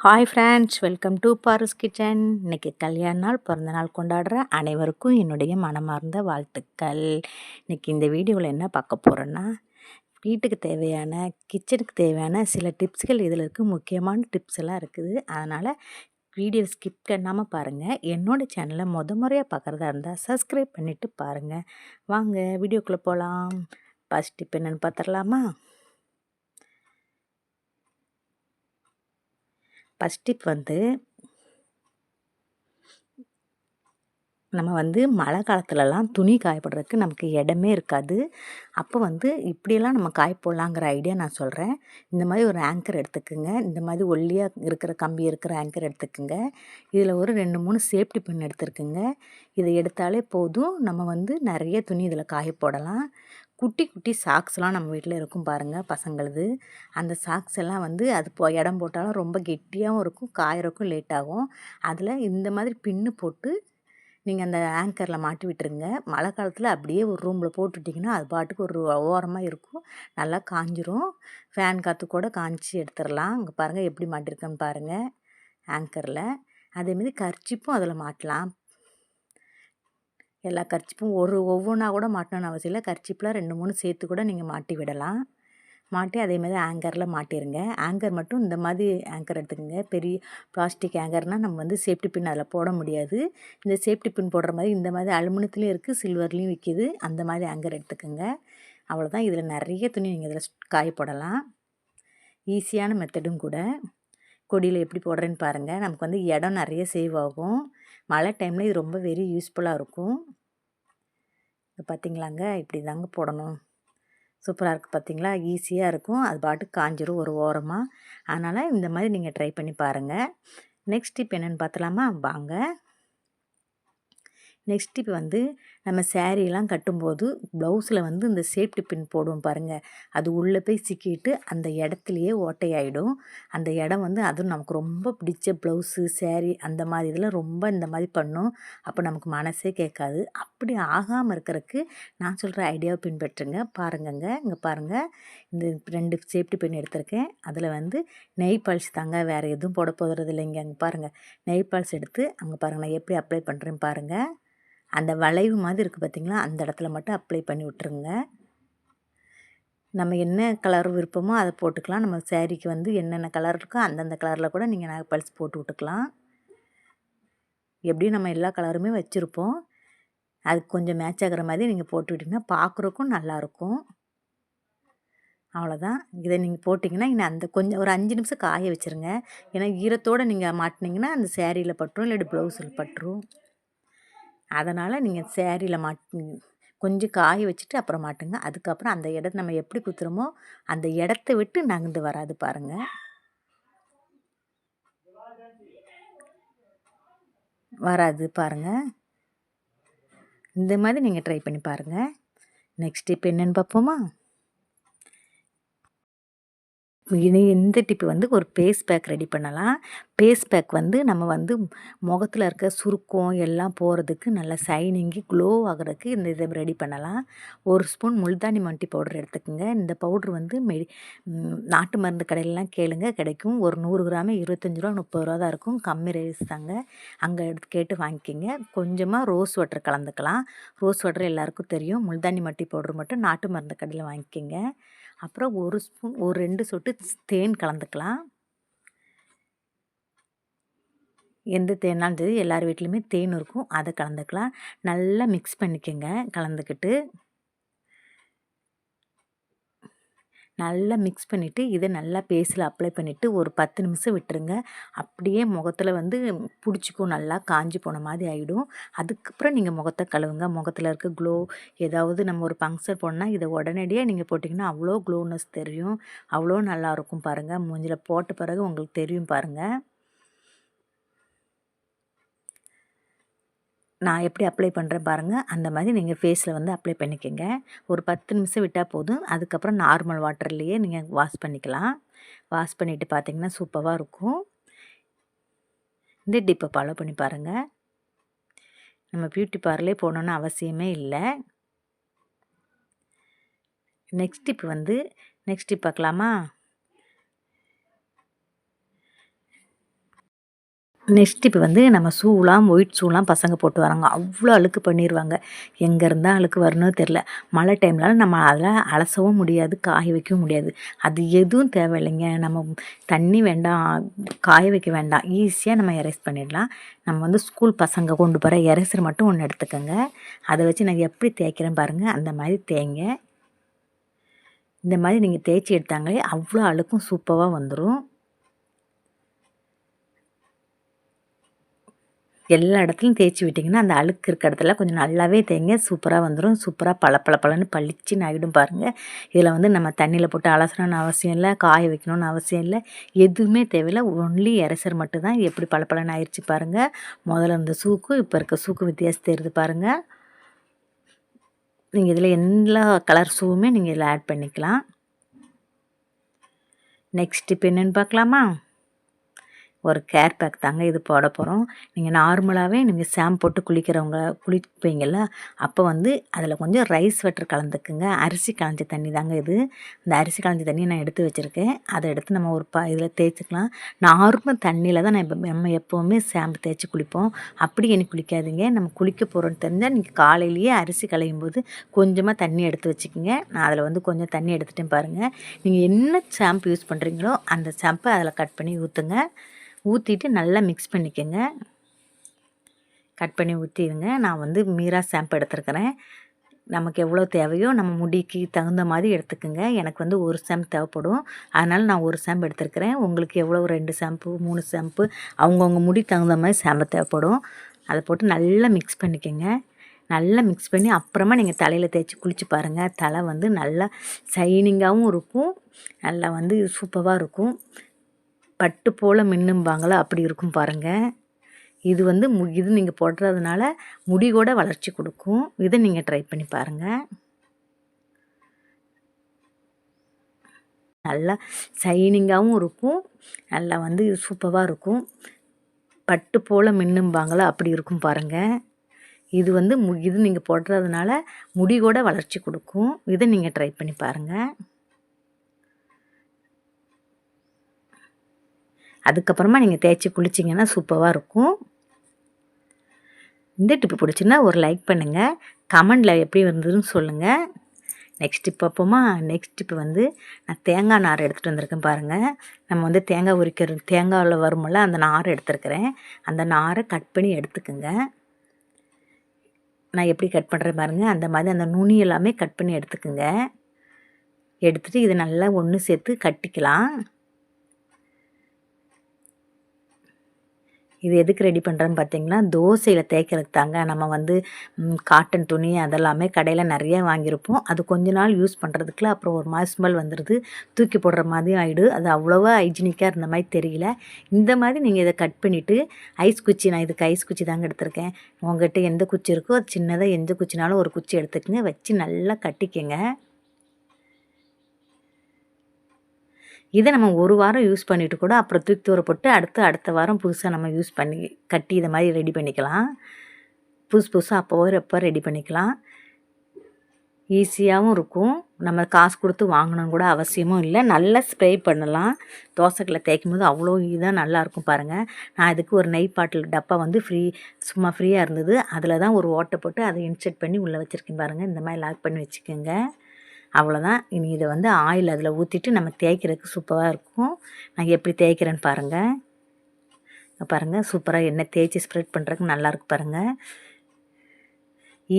Hi friends, welcome to Paru's kitchen. இன்றைக்கி கல்யாண நாள், பிறந்த நாள் கொண்டாடுற அனைவருக்கும் என்னுடைய மனமார்ந்த வாழ்த்துக்கள். இன்றைக்கி இந்த வீடியோவில் என்ன பார்க்க போகிறோன்னா, வீட்டுக்கு தேவையான, கிச்சனுக்கு தேவையான சில டிப்ஸ்கள் இதில் இருக்குது. முக்கியமான டிப்ஸ் எல்லாம் இருக்குது. அதனால் வீடியோ ஸ்கிப் பண்ணாமல் பாருங்கள். என்னோடய சேனலை முறையாக பார்க்குறதா இருந்தால் சப்ஸ்கிரைப் பண்ணிவிட்டு பாருங்கள். வாங்க வீடியோக்குள்ளே போகலாம். ஃபஸ்ட் டிப் என்னென்னு பார்த்துடலாமா? ஃபஸ்ட் டிப் நம்ம மழை காலத்துலலாம் துணி காயப்படுறதுக்கு நமக்கு இடமே இருக்காது. அப்போ இப்படியெல்லாம் நம்ம காய போடலாங்கிற ஐடியா நான் சொல்கிறேன். இந்த மாதிரி ஒரு ஆங்கர் எடுத்துக்குங்க. இந்த மாதிரி ஒல்லியாக இருக்கிற கம்பி இருக்கிற ஆங்கர் எடுத்துக்குங்க. இதில் ஒரு 2, 3 சேஃப்டி பின் எடுத்துருக்குங்க. இதை எடுத்தாலே போதும். நம்ம நிறைய துணி இதில் காய போடலாம். குட்டி குட்டி சாக்ஸ்லாம் நம்ம வீட்டில் இருக்கும் பாருங்கள், பசங்களுது. அந்த சாக்ஸ் எல்லாம் அது இடம் போட்டாலும் ரொம்ப கெட்டியாகவும் இருக்கும், காயறக்கும் லேட் ஆகும். அதில் இந்த மாதிரி பின்னு போட்டு நீங்கள் அந்த ஆங்கரில் மாட்டி விட்டுருங்க. மழை காலத்தில் அப்படியே ஒரு ரூமில் போட்டுட்டிங்கன்னா அது பாட்டுக்கு ஒரு ஓரமாக இருக்கும், நல்லா காஞ்சிரும். ஃபேன் காற்று கூட காய்ச்சி எடுத்துடலாம். இங்கே பாருங்கள் எப்படி மாட்டிருக்கேன்னு பாருங்கள் ஆங்கரில். அதேமாரி கர்ச்சிப்பும் அதில் மாட்டலாம். எல்லா கர்ச்சிப்பும் ஒவ்வொன்றா கூட மாட்டணும்னு அவசியம் இல்லை. கர்ச்சிப்பில் 2, 3 சேர்த்து கூட நீங்கள் மாட்டி விடலாம். மாட்டி அதேமாதிரி ஆங்கரில் மாட்டிடுங்க. ஆங்கர் மட்டும் இந்த மாதிரி ஆங்கர் எடுத்துக்கோங்க. பெரிய பிளாஸ்டிக் ஆங்கர்னால் நம்ம சேஃப்டி பின் அதில் போட முடியாது. இந்த சேஃப்டி பின் போடுற மாதிரி இந்த மாதிரி அலுமினியத்துலேயும் இருக்குது, சில்வர்லேயும் விற்கிது. அந்த மாதிரி ஆங்கர் எடுத்துக்கோங்க. அவ்வளோதான். இதில் நிறைய துணி நீங்கள் இதில் காய போடலாம். ஈஸியான மெத்தடும் கூட. கொடியில் எப்படி போடுறேன்னு பாருங்கள். நமக்கு இடம் நிறைய சேவ் ஆகும். மழை டைமில் இது ரொம்ப வெரி யூஸ்ஃபுல்லாக இருக்கும். பார்த்திங்களாங்க, இப்படி தாங்க போடணும். சூப்பராக இருக்குது பார்த்திங்களா? ஈஸியாக இருக்கும். அது பாட்டுக்கு காஞ்சிரும் ஒரு ஓரமாக. அதனால் இந்த மாதிரி நீங்கள் ட்ரை பண்ணி பாருங்கள். நெக்ஸ்ட் டிப் என்னென்னு பார்த்தலாமா? வாங்க. நெக்ஸ்ட் டிப் நம்ம சேரீலாம் கட்டும்போது ப்ளவுஸில் இந்த சேஃப்டி பின் போடுவோம் பாருங்கள். அது உள்ளே போய் சிக்கிட்டு அந்த இடத்துலையே ஓட்டையாயிடும். அந்த இடம் அதுவும் நமக்கு ரொம்ப பிடிச்ச ப்ளவுஸு, சேரீ அந்த மாதிரி இதில் ரொம்ப இந்த மாதிரி பண்ணும். அப்போ நமக்கு மனசே கேட்காது. அப்படி ஆகாமல் இருக்கிறதுக்கு நான் சொல்கிற ஐடியாவை பின்பற்றுங்க. பாருங்கங்க, இங்கே பாருங்கள், இந்த 2 சேஃப்டி பின் எடுத்திருக்கேன். அதில் நெய் பாலிஷ் தாங்க, வேறு எதுவும் போட போகிறது இல்லைங்க. அங்கே பாருங்கள், நெய் பாலிஷ் எடுத்து அங்கே பாருங்கள் நான் எப்படி அப்ளை பண்ணுறேன்னு பாருங்கள். அந்த வளைவு மாதிரி இருக்குது பார்த்திங்களா, அந்த இடத்துல மட்டும் அப்ளை பண்ணி விட்டுருங்க. நம்ம என்ன கலர் விருப்பமோ அதை போட்டுக்கலாம். நம்ம சேரீக்கு என்னென்ன கலர் இருக்கோ அந்தந்த கலரில் கூட நீங்கள் நெய் பாலிஷ் போட்டு விட்டுக்கலாம். எப்படியும் நம்ம எல்லா கலருமே வச்சுருப்போம். அதுக்கு கொஞ்சம் மேட்ச் ஆகிற மாதிரி நீங்கள் போட்டு விட்டிங்கன்னா பார்க்குறக்கும் நல்லாயிருக்கும். அவ்வளோதான். இதை நீங்கள் போட்டிங்கன்னா இன்னும் அந்த கொஞ்சம் ஒரு 5 நிமிஷம் காய வச்சுருங்க. ஏன்னா ஈரத்தோடு நீங்கள் மாட்டினீங்கன்னா அந்த சேரீயில் பட்டுரும், இல்லாட்டி ப்ளவுஸில் பட்டுரும். அதனால் நீங்கள் சேரீயில் கொஞ்சம் காய வச்சுட்டு அப்புறம் மாட்டுங்க. அதுக்கப்புறம் அந்த இடத்த நம்ம எப்படி குத்துறோமோ அந்த இடத்த விட்டு நகர்ந்து வராது பாருங்கள். வராது பாருங்கள். இந்த மாதிரி நீங்கள் ட்ரை பண்ணி பாருங்கள். நெக்ஸ்ட் இப்போ என்னென்னு பார்ப்போமா? இந்த டிப்பு ஒரு ஃபேஸ் பேக் ரெடி பண்ணலாம். ஃபேஸ் பேக் நம்ம முகத்தில் இருக்க சுருக்கம் எல்லாம் போகிறதுக்கு, நல்லா ஷைனிங்கு க்ளோ ஆகிறதுக்கு இந்த இதை ரெடி பண்ணலாம். 1 ஸ்பூன் முல்தானி மட்டி பவுடர் எடுத்துக்கோங்க. இந்த பவுட்ரு நாட்டு மருந்து கடையிலலாம் கேளுங்க, கிடைக்கும். ஒரு 100 கிராமே 25 ரூபா 30 ரூபா தான் இருக்கும். கம்மி ரேஸ் தாங்க. அங்கே கேட்டு வாங்கிக்கிங்க. கொஞ்சமாக ரோஸ் வாட்டர் கலந்துக்கலாம். ரோஸ் வாட்டர் எல்லாருக்கும் தெரியும். முல்தானி மட்டி பவுட்ரு மட்டும் நாட்டு மருந்து கடையில் வாங்கிக்கிங்க. அப்புறம் 1 ஸ்பூன், ஒரு 2 சொட்டு தேன் கலந்துக்கலாம். எந்த தேனாலும் சரி, எல்லார் வீட்லேயுமே தேன் இருக்கும், அதை கலந்துக்கலாம். நல்லா மிக்ஸ் பண்ணிக்கோங்க. கலந்துக்கிட்டு நல்லா மிக்ஸ் பண்ணிவிட்டு இதை நல்லா பேஸில் அப்ளை பண்ணிவிட்டு ஒரு 10 நிமிஷம் விட்டுருங்க. அப்படியே முகத்தில் பிடிச்சிக்கும், நல்லா காஞ்சி போன மாதிரி ஆகிடும். அதுக்கப்புறம் நீங்கள் முகத்தை கழுவுங்க. முகத்தில் இருக்க க்ளோ ஏதாவது நம்ம ஒரு ஃபங்க்ஷன் போனால் இதை உடனடியாக நீங்கள் போட்டிங்கன்னா அவ்வளோ க்ளோனஸ் தெரியும், அவ்வளோ நல்லாயிருக்கும் பாருங்கள். மூஞ்சில் போட்ட பிறகு உங்களுக்கு தெரியும் பாருங்கள். நான் எப்படி அப்ளை பண்ணுறேன் பாருங்கள். அந்த மாதிரி நீங்கள் ஃபேஸில் அப்ளை பண்ணிக்கோங்க. ஒரு 10 நிமிஷம் விட்டால் போதும். அதுக்கப்புறம் நார்மல் வாட்டர்லேயே நீங்கள் வாஷ் பண்ணிக்கலாம். வாஷ் பண்ணிவிட்டு பார்த்தீங்கன்னா சூப்பராக இருக்கும். இந்த டிப்பை ஃபாலோ பண்ணி பாருங்கள். நம்ம பியூட்டி பார்லரே போகணுன்னு அவசியமே இல்லை. நெக்ஸ்ட் டிப் பார்க்கலாமா? நெக்ஸ்ட் இப்போ வந்து நம்ம ஷூலாம் ஒயிட் ஷூலாம் பசங்க போட்டு வராங்க, அவ்வளோ அழுக்கு பண்ணிடுவாங்க. எங்கேருந்து தான் அழுக்கு வரணும்னு தெரில. மழை டைம்லாம் நம்ம அதில் அலசவும் முடியாது, காய வைக்கவும் முடியாது. அது எதுவும் தேவையில்லைங்க. நம்ம தண்ணி வேண்டாம், காய வைக்க வேண்டாம், ஈஸியாக நம்ம எரேஸ் பண்ணிடலாம். நம்ம வந்து ஸ்கூல் பசங்க கொண்டு போகிற எரேசர் மட்டும் ஒன்று எடுத்துக்கோங்க. அதை வச்சு நான் எப்படி தேய்க்கிறேன் பாருங்கள். அந்த மாதிரி தேய்ங்க. இந்த மாதிரி நீங்கள் தேய்ச்சி எடுத்தாங்களே அவ்வளோ அழுக்கும் சூப்பராக வந்துடும். எல்லா இடத்துலையும் தேய்ச்சி விட்டிங்கன்னா அந்த அழுக்கு இருக்க இடத்துல கொஞ்சம் நல்லாவே தேய்ங்க, சூப்பராக வந்துடும். சூப்பராக பளபளன்னு பளிச்சுன்னு ஆகிடும் பாருங்கள். இதில் வந்து நம்ம தண்ணியில் போட்டு அலசணும்னு அவசியம் இல்லை, காய வைக்கணும்னு அவசியம் இல்லை, எதுவுமே தேவையில்லை. ஒன்லி எரேசர் மட்டும்தான். எப்படி பளபளன்னு ஆயிடுச்சு பாருங்கள். முதல்ல இருந்த ஷூக்கு இப்போ இருக்க ஷூக்கு வித்தியாசம் தெரியுது பாருங்கள். நீங்கள் இதில் எல்லா கலர் ஷூவுமே நீங்கள் இதில் ஆட் பண்ணிக்கலாம். நெக்ஸ்ட் இப்போ என்னென்னு பார்க்கலாமா? ஒரு கேர் பேக் தாங்க இது போட போகிறோம். நீங்கள் நார்மலாகவே நீங்கள் ஷாம்பு போட்டு குளிப்பீங்கள்ல, அப்போ வந்து அதில் கொஞ்சம் ரைஸ் வாட்டர் கலந்துக்குங்க. அரிசி களைஞ்ச தண்ணி தாங்க இது. இந்த அரிசி களைஞ்ச தண்ணியை நான் எடுத்து வச்சுருக்கேன். அதை எடுத்து நம்ம ஒரு இதில் தேய்ச்சிக்கலாம். நார்மல் தண்ணியில் தான் நம்ம எப்போவுமே ஷாம்பு தேய்ச்சி குளிப்போம். அப்படி எனக்கு குளிக்காதீங்க. நம்ம குளிக்க போகிறோன்னு தெரிஞ்சால் நீங்கள் காலையிலேயே அரிசி களையும் போது கொஞ்சமாக தண்ணி எடுத்து வச்சுக்கிங்க. நான் அதில் வந்து கொஞ்சம் தண்ணி எடுத்துகிட்டேன் பாருங்கள். நீங்கள் என்ன ஷாம்பு யூஸ் பண்ணுறீங்களோ அந்த ஷாம்பை அதில் கட் பண்ணி ஊற்றுங்க. ஊற்றிட்டு நல்லா மிக்ஸ் பண்ணிக்கோங்க. கட் பண்ணி ஊற்றிடுங்க. நான் வந்து மீரா ஷாம்பு எடுத்துருக்கிறேன். நமக்கு எவ்வளோ தேவையோ நம்ம முடிக்கு தகுந்த மாதிரி எடுத்துக்கோங்க. எனக்கு வந்து ஒரு ஷாம்பு தேவைப்படும், அதனால் நான் ஒரு ஷாம்பு எடுத்துருக்கிறேன். உங்களுக்கு எவ்வளோ 2 ஷாம்பு 3 ஷாம்பு அவங்கவுங்க முடி தகுந்த மாதிரி ஷாம்பு தேவைப்படும். அதை போட்டு நல்லா மிக்ஸ் பண்ணிக்கோங்க. நல்லா மிக்ஸ் பண்ணி அப்புறமா நீங்கள் தலையில் தேய்ச்சி குளித்து பாருங்கள். தலை வந்து நல்லா ஷைனிங்காகவும் இருக்கும், நல்லா வந்து சூப்பராக இருக்கும். பட்டு போல் மின்னும்பாங்களா அப்படி இருக்கும் பாருங்கள். இது வந்து இது நீங்கள் போடுறதுனால முடி கூட வளர்ச்சி கொடுக்கும். இதை நீங்கள் ட்ரை பண்ணி பாருங்கள். நல்லா ஷைனிங்காகவும் இருக்கும், நல்லா வந்து சூப்பராக இருக்கும். பட்டு போல் மின்னும்பாங்களா அப்படி இருக்கும் பாருங்கள். இது வந்து இது நீங்கள் போடுறதுனால முடி கூட வளர்ச்சி கொடுக்கும். இதை நீங்கள் ட்ரை பண்ணி பாருங்கள். அதுக்கப்புறமா நீங்கள் தேய்ச்சி குளிச்சிங்கன்னா சூப்பராக இருக்கும். இந்த டிப்பு பிடிச்சிருந்தா ஒரு லைக் பண்ணுங்கள், கமெண்டில் எப்படி இருந்ததுன்னு சொல்லுங்கள். நெக்ஸ்ட் டிப் பார்ப்போமா? நெக்ஸ்ட் டிப்பு வந்து நான் தேங்காய் நார் எடுத்துகிட்டு வந்திருக்கேன் பாருங்கள். நம்ம வந்து தேங்காய் உரிக்கிறது, தேங்காயில் வரும்போல அந்த நார் எடுத்துருக்கிறேன். அந்த நாரை கட் பண்ணி எடுத்துக்கோங்க. நான் எப்படி கட் பண்ணுறேன் பாருங்கள். அந்த மாதிரி அந்த நுனி எல்லாமே கட் பண்ணி எடுத்துக்கோங்க. எடுத்துகிட்டு இதை நல்லா ஒன்று சேர்த்து கட்டிக்கலாம். இது எதுக்கு ரெடி பண்ணுறேன்னு பார்த்தீங்கன்னா, தோசையில் தேய்க்கிறதுக்கு தாங்க. நம்ம வந்து காட்டன் துணி அதெல்லாமே கடையில் நிறைய வாங்கியிருப்போம். அது கொஞ்ச நாள் யூஸ் பண்ணுறதுக்குள்ள அப்புறம் ஒரு மாதிரி ஸ்மெல் வந்துடுது, தூக்கி போடுற மாதிரி ஆகிடும். அது அவ்வளோவா ஹைஜீனிக்காக இருந்த மாதிரி தெரியல. இந்த மாதிரி நீங்கள் இதை கட் பண்ணிவிட்டு ஐஸ் குச்சி, நான் இதுக்கு ஐஸ் குச்சி தாங்க எடுத்திருக்கேன். உங்கள்கிட்ட எந்த குச்சி இருக்கோ சின்னதாக எந்த குச்சினாலும் ஒரு குச்சி எடுத்துக்கங்க, வச்சு நல்லா கட்டிக்கங்க. இதை நம்ம ஒரு வாரம் யூஸ் பண்ணிவிட்டு கூட அப்புறம் தூக்கி தூர போட்டு அடுத்த வாரம் புதுசாக நம்ம யூஸ் பண்ணி கட்டி இதை மாதிரி ரெடி பண்ணிக்கலாம். புதுசாக அப்போ ரெடி பண்ணிக்கலாம். ஈஸியாகவும் இருக்கும். நம்ம காசு கொடுத்து வாங்கணும்னு கூட அவசியமும் இல்லை. நல்லா ஸ்ப்ரே பண்ணலாம். தோசைக்கல்லை தேய்க்கும் போது அவ்வளோ இதாக நல்லாயிருக்கும் பாருங்கள். நான் இதுக்கு ஒரு நெய் பாட்டில் டப்பா வந்து சும்மா ஃப்ரீயாக இருந்தது. அதில் தான் ஒரு ஓட்டை போட்டு அதை இன்செர்ட் பண்ணி உள்ளே வச்சுருக்கேன் பாருங்கள். இந்த மாதிரி லாக் பண்ணி வச்சுக்கோங்க. அவ்வளோதான். இனி இதை வந்து ஆயில் அதில் ஊற்றிட்டு நம்ம தேய்க்கிறதுக்கு சூப்பராக இருக்கும். நான் எப்படி தேய்க்கிறேன்னு பாருங்கள். பாருங்கள், சூப்பராக எண்ணெய் தேய்ச்சி ஸ்ப்ரெட் பண்ணுறதுக்கு நல்லாயிருக்கு பாருங்கள்.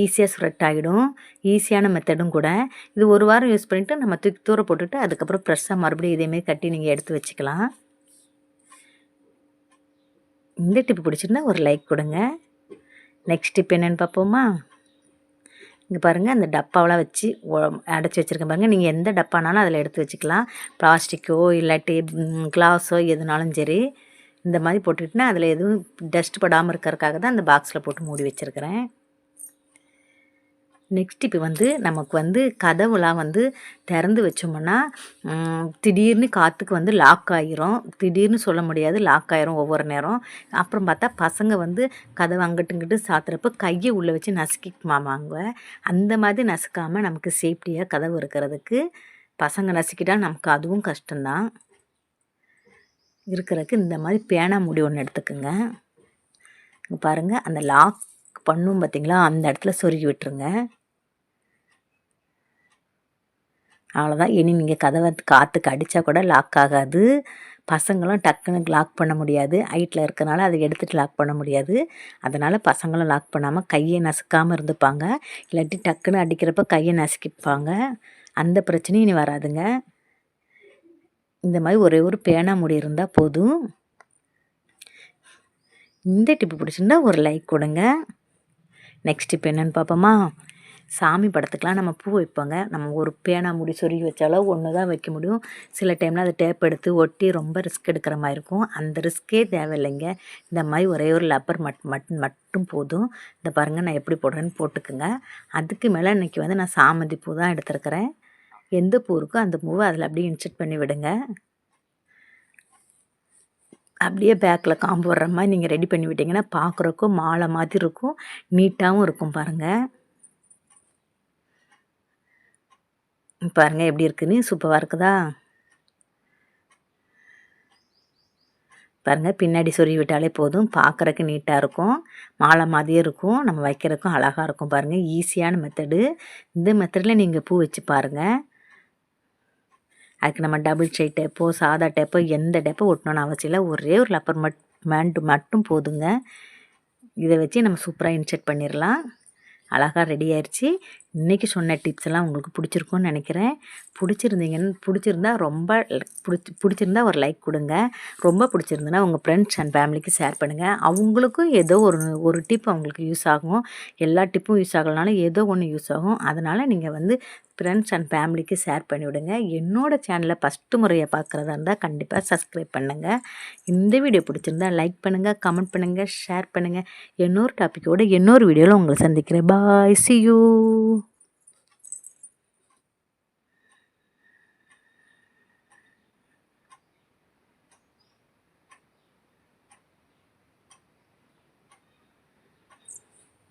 ஈஸியாக ஸ்ப்ரெட் ஆகிடும். ஈஸியான மெத்தடும் கூட. இது ஒரு வாரம் யூஸ் பண்ணிவிட்டு நம்ம தூக்கி தூர போட்டுட்டு அதுக்கப்புறம் ஃப்ரெஷ்ஷாக மறுபடியும் இதேமாரி கட்டி நீங்கள் எடுத்து வச்சுக்கலாம். இந்த டிப்பு பிடிச்சிருந்தா ஒரு லைக் கொடுங்க. நெக்ஸ்ட் டிப் என்னென்னு பார்ப்போமா? இங்கே பாருங்கள், அந்த டப்பாவெலாம் வச்சு அடைச்சி வச்சுருக்கேன் பாருங்கள். நீங்கள் எந்த டப்பானாலும் அதில் எடுத்து வச்சுக்கலாம். பிளாஸ்டிக்கோ இல்லாட்டி கிளாஸோ எதுனாலும் சரி. இந்த மாதிரி போட்டுக்கிட்டுனா அதில் எதுவும் டஸ்ட் படாமல் இருக்கிறதுக்காக தான் அந்த பாக்ஸில் போட்டு மூடி வச்சுருக்கிறேன். நெக்ஸ்ட் இப்போ வந்து நமக்கு வந்து கதவுலாம் வந்து திறந்து வச்சோம்னா திடீர்னு காற்றுக்கு வந்து லாக் ஆகிரும். திடீர்னு சொல்ல முடியாது, லாக் ஆகிரும் ஒவ்வொரு நேரம். அப்புறம் பார்த்தா பசங்க வந்து கதவு அங்கிட்டு இங்கிட்டு சாத்துறப்போ கையை உள்ளே வச்சு நசுக்கிக்குமாமாங்க. அந்த மாதிரி நசுக்காமல் நமக்கு சேஃப்டியாக கதவு இருக்கிறதுக்கு பசங்க நசுக்கிட்டால் நமக்கு அதுவும் கஷ்டம்தான். இருக்கிறதுக்கு இந்த மாதிரி பேனா மூடி ஒன்று எடுத்துக்கோங்க. இங்கே பாருங்கள், அந்த லாக் பண்ணும் பார்த்திங்களா, அந்த இடத்துல சொருகி விட்டுருங்க. அவ்வளோதான். இனி நீங்கள் கதவை காற்றுக்கு அடித்தா கூட லாக் ஆகாது. பசங்களும் டக்குன்னு லாக் பண்ண முடியாது. ஹைட்டில் இருக்கனால அதை எடுத்துகிட்டு லாக் பண்ண முடியாது. அதனால் பசங்களும் லாக் பண்ணாமல் கையை நசுக்காமல் இருந்துப்பாங்க. இல்லாட்டி டக்குன்னு அடிக்கிறப்ப கையை நசுக்கிப்பாங்க. அந்த பிரச்சனையும் இனி வராதுங்க. இந்த மாதிரி ஒரே ஒரு பேனா மூடி இருந்தால் போதும். இந்த டிப்பு பிடிச்சிருந்தா ஒரு லைக் கொடுங்க. நெக்ஸ்ட் டிப் என்னென்னு பார்ப்போமா? சாமி படத்துக்கெலாம் நம்ம பூ வைப்போங்க. நம்ம ஒரு பேனா மூடி சொருகி வச்சாலும் ஒன்று தான் வைக்க முடியும். சில டைமில் அதை டேப் எடுத்து ஒட்டி ரொம்ப ரிஸ்க் எடுக்கிற மாதிரி இருக்கும். அந்த ரிஸ்க்கே தேவையில்லைங்க. இந்த மாதிரி ஒரே ஒரு லப்பர் மட்டும் போதும். இந்த பாருங்கள், நான் எப்படி போடுறேன்னு போட்டுக்குங்க. அதுக்கு மேலே இன்றைக்கி வந்து நான் சாமந்தி பூ தான் எடுத்துருக்கிறேன். எந்த பூ இருக்கோ அந்த பூவை அதில் அப்படியே இன்சர்ட் பண்ணி விடுங்க. அப்படியே பேக்கில் காம்பு வர்ற மாதிரி நீங்கள் ரெடி பண்ணி விட்டிங்கன்னா பார்க்குறக்கும் மாலை மாதிரி இருக்கும், நீட்டாகவும் இருக்கும். பாருங்கள் பாருங்கள் எப்படி இருக்குன்னு, சூப்பராக இருக்குதா? பாருங்கள், பின்னாடி சொருகி விட்டாலே போதும், பார்க்குறக்கு நீட்டாக இருக்கும், மாலை மாதிரியே இருக்கும், நம்ம வைக்கிறதுக்கும் அழகாக இருக்கும். பாருங்கள், ஈஸியான மெத்தடு. இந்த மெத்தடில் நீங்கள் பூ வச்சு பாருங்கள். அதுக்கு நம்ம டபுள் சைட் டேப்போ சாதா டேப்போ எந்த டேப்போ ஒட்டணும்னு அவசியம் இல்லை. ஒரே ஒரு லப்பர் மட்டும் போதுங்க. இதை வச்சு நம்ம சூப்பராக இன்சர்ட் பண்ணிடலாம். அழகாக ரெடி ஆயிடுச்சு. இன்றைக்கி சொன்ன டிப்ஸ் எல்லாம் உங்களுக்கு பிடிச்சிருக்குன்னு நினைக்கிறேன். பிடிச்சிருந்தா பிடிச்சிருந்தா ஒரு லைக் கொடுங்க. ரொம்ப பிடிச்சிருந்துன்னா உங்கள் ஃப்ரெண்ட்ஸ் அண்ட் ஃபேமிலிக்கு ஷேர் பண்ணுங்கள். அவங்களுக்கும் ஏதோ ஒரு டிப் அவங்களுக்கு யூஸ் ஆகும். எல்லா டிப்பும் யூஸ் ஆகலனாலும் ஏதோ ஒன்று யூஸ் ஆகும். அதனால் நீங்கள் வந்து ஃப்ரெண்ட்ஸ் அண்ட் ஃபேமிலிக்கு ஷேர் பண்ணிவிடுங்க. என்னோடய சேனலை ஃபஸ்ட்டு முறையை பார்க்குறதா இருந்தால் கண்டிப்பாக சப்ஸ்கிரைப் பண்ணுங்கள். இந்த வீடியோ பிடிச்சிருந்தா லைக் பண்ணுங்கள், கமெண்ட் பண்ணுங்கள், ஷேர் பண்ணுங்கள். இன்னொரு டாப்பிக்கோடு இன்னொரு வீடியோவில் உங்களை சந்திக்கிறேன். பாய், see you.